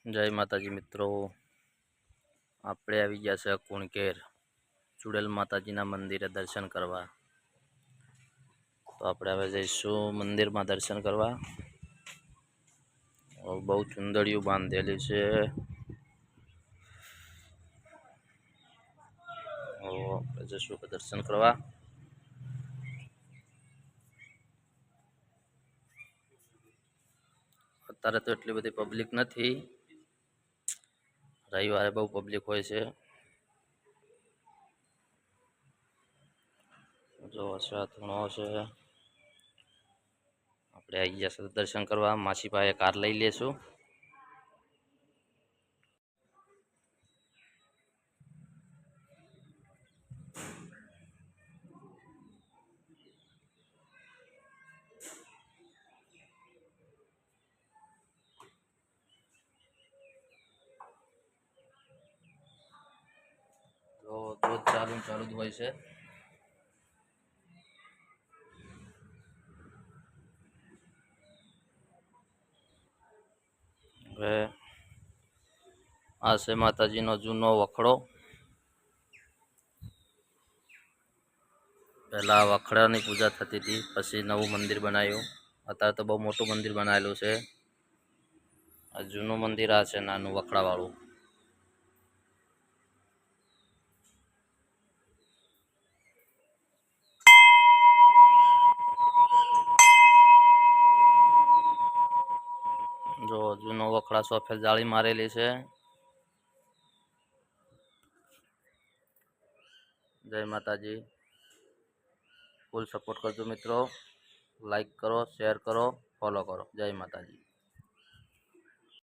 જય માતાજી મિત્રો, આપણે આવી ગયા છે કુણકેર ચુડેલ માતાજીના મંદિરે દર્શન કરવા। તો આપણે હવે જઈશું મંદિરમાં દર્શન કરવા। બહુ ચુંદડીઓ બાંધેલી છે। આપણે જઈશું દર્શન કરવા। અત્યારે તો એટલી બધી પબ્લિક નથી, રવિવારે બહુ પબ્લિક હોય છે। જો અથૂણો છે, આપણે આવી ગયા છે દર્શન કરવા। માસી પાસે કાર લઈ લેશું। તો દૂધ ચાલુ જ હોય છે। હવે આ છે માતાજીનો જૂનો વખડો। પહેલા વખડાની પૂજા થતી હતી, પછી નવું મંદિર બનાવ્યું। અત્યારે તો બહુ મોટું મંદિર બનાવેલું છે। આ જૂનું મંદિર આ છે, નાનું વખડાવાળું। જો જૂનો વખડા સફેદ જાળી મારેલી છે। જય માતાજી। ફૂલ સપોર્ટ કરજો મિત્રો, લાઈક કરો, શેર કરો, ફોલો કરો। જય માતાજી।